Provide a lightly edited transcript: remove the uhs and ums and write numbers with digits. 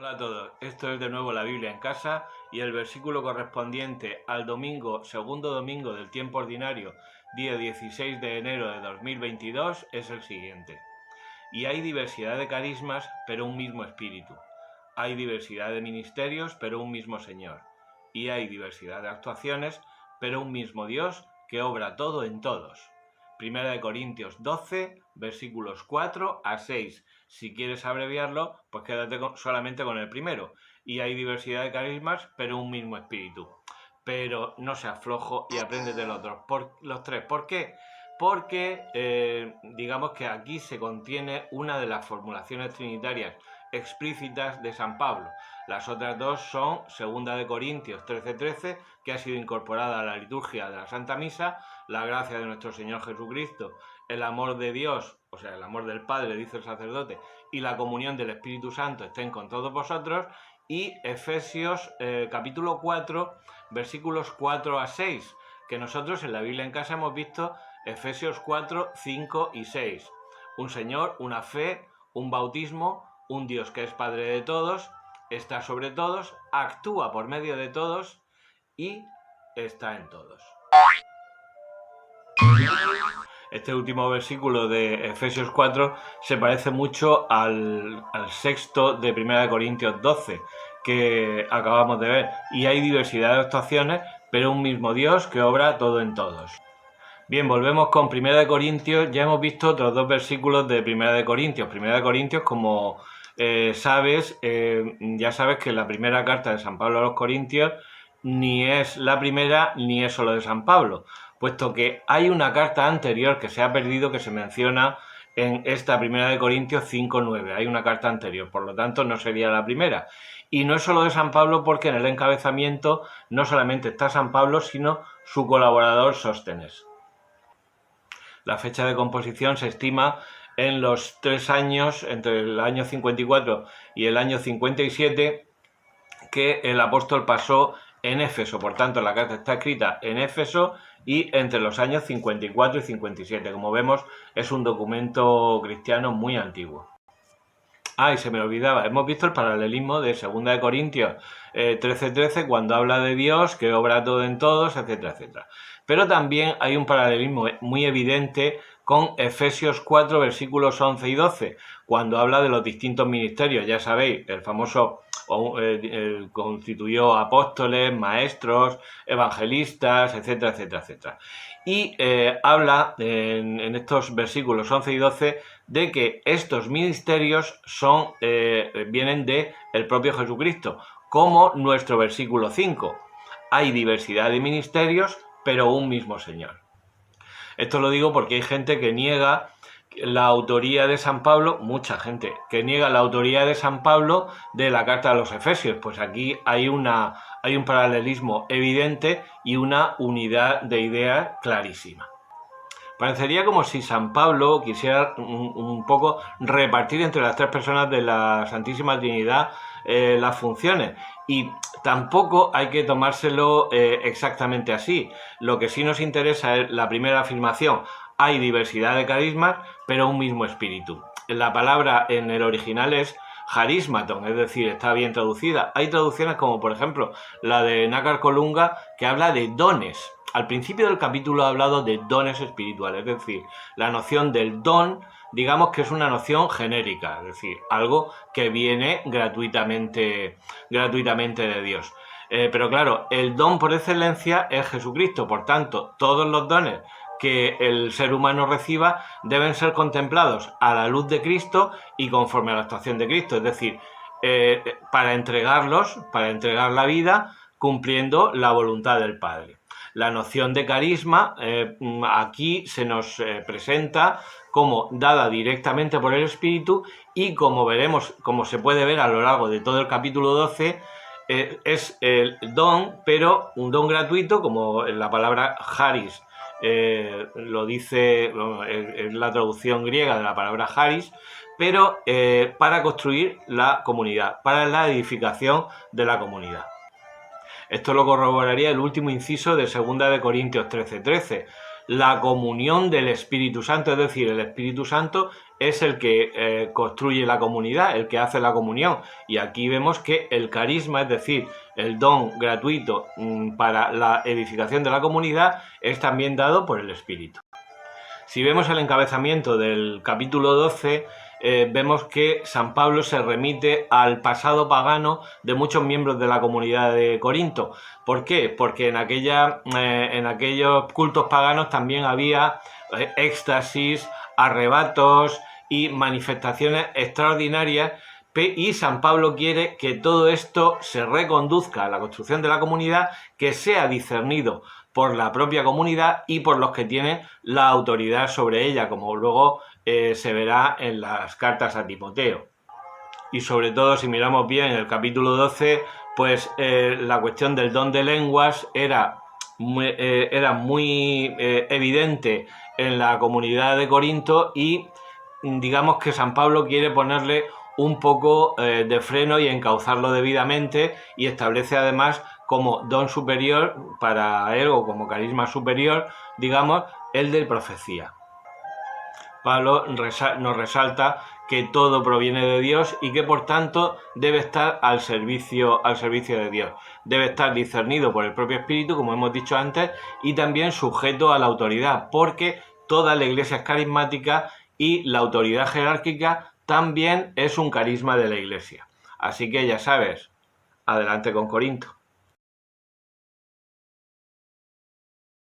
Hola a todos, esto es de nuevo la Biblia en casa y el versículo correspondiente al segundo domingo del tiempo ordinario, día 16 de enero de 2022, es el siguiente. Y hay diversidad de carismas, pero un mismo espíritu. Hay diversidad de ministerios, pero un mismo Señor. Y hay diversidad de actuaciones, pero un mismo Dios que obra todo en todos. Primera de Corintios 12, versículos 4 a 6. Si quieres abreviarlo, pues quédate solamente con el primero. Y hay diversidad de carismas, pero un mismo espíritu. Pero no seas flojo y apréndete los tres. ¿Por qué? Porque digamos que aquí se contiene una de las formulaciones trinitarias explícitas de San Pablo. Las otras dos son 2 de Corintios 13:13, que ha sido incorporada a la liturgia de la Santa Misa, la gracia de nuestro Señor Jesucristo, el amor de Dios, o sea, el amor del Padre, dice el sacerdote, y la comunión del Espíritu Santo estén con todos vosotros, y Efesios capítulo 4, versículos 4 a 6, que nosotros en la Biblia en casa hemos visto Efesios 4, 5 y 6. Un Señor, una fe, un bautismo, un Dios que es Padre de todos, está sobre todos, actúa por medio de todos y está en todos. Este último versículo de Efesios 4 se parece mucho al sexto de 1 Corintios 12 que acabamos de ver, y hay diversidad de actuaciones, pero un mismo Dios que obra todo en todos. Bien, volvemos con 1 Corintios. Ya hemos visto otros dos versículos de 1 Corintios. 1 Corintios, como sabes, ya sabes que la primera carta de San Pablo a los Corintios ni es la primera ni es solo de San Pablo, puesto que hay una carta anterior que se ha perdido, que se menciona en esta 1 Corintios 5:9. Hay una carta anterior, por lo tanto no sería la primera. Y no es solo de San Pablo, porque en el encabezamiento no solamente está San Pablo, sino su colaborador Sóstenes. La fecha de composición se estima en los 3 años, entre el año 54 y el año 57, que el apóstol pasó en Éfeso. Por tanto, la carta está escrita en Éfeso y entre los años 54 y 57. Como vemos, es un documento cristiano muy antiguo. Y se me olvidaba, hemos visto el paralelismo de 2 de Corintios 13:13, cuando habla de Dios, que obra todo en todos, etcétera, etcétera. Pero también hay un paralelismo muy evidente con Efesios 4, versículos 11 y 12, cuando habla de los distintos ministerios. Ya sabéis, el famoso constituyó apóstoles, maestros, evangelistas, etcétera, etcétera, etcétera. Y habla en estos versículos 11 y 12 de que estos ministerios vienen del propio Jesucristo, como nuestro versículo 5. Hay diversidad de ministerios, pero un mismo Señor. Esto lo digo porque hay gente que niega la autoría de San Pablo, mucha gente que niega la autoría de San Pablo de la carta a los Efesios. Pues aquí hay un paralelismo evidente y una unidad de ideas clarísima. Parecería como si San Pablo quisiera un poco repartir entre las tres personas de la Santísima Trinidad las funciones, y tampoco hay que tomárselo exactamente así. Lo que sí nos interesa es la primera afirmación: hay diversidad de carismas, pero un mismo espíritu. La palabra en el original es charismaton, es decir, está bien traducida. Hay traducciones como, por ejemplo, la de Nácar Colunga, que habla de dones. Al principio del capítulo ha hablado de dones espirituales, es decir, la noción del don, digamos que es una noción genérica, es decir, algo que viene gratuitamente de Dios. Pero claro, el don por excelencia es Jesucristo. Por tanto, todos los dones que el ser humano reciba deben ser contemplados a la luz de Cristo y conforme a la actuación de Cristo, es decir, para entregar la vida cumpliendo la voluntad del Padre. La noción de carisma aquí se nos presenta como dada directamente por el Espíritu, y como veremos, como se puede ver a lo largo de todo el capítulo 12, es el don, pero un don gratuito, como la palabra charis lo dice, es la traducción griega de la palabra charis, pero para construir la comunidad, para la edificación de la comunidad. Esto lo corroboraría el último inciso de 2 de Corintios 13:13. La comunión del Espíritu Santo, es decir, el Espíritu Santo es el que construye la comunidad, el que hace la comunión. Y aquí vemos que el carisma, es decir, el don gratuito para la edificación de la comunidad, es también dado por el Espíritu. Si vemos el encabezamiento del capítulo 12, vemos que San Pablo se remite al pasado pagano de muchos miembros de la comunidad de Corinto. ¿Por qué? Porque en aquellos cultos paganos también había éxtasis, arrebatos y manifestaciones extraordinarias, y San Pablo quiere que todo esto se reconduzca a la construcción de la comunidad, que sea discernido por la propia comunidad y por los que tienen la autoridad sobre ella, como luego se verá en las cartas a Timoteo. Y sobre todo, si miramos bien el capítulo 12, pues la cuestión del don de lenguas era muy evidente en la comunidad de Corinto, y digamos que San Pablo quiere ponerle un poco de freno y encauzarlo debidamente, y establece además como don superior para él, o como carisma superior, digamos, el de profecía. Pablo nos resalta que todo proviene de Dios y que por tanto debe estar al servicio de Dios. Debe estar discernido por el propio Espíritu, como hemos dicho antes, y también sujeto a la autoridad, porque toda la Iglesia es carismática y la autoridad jerárquica también es un carisma de la Iglesia. Así que ya sabes, adelante con Corinto.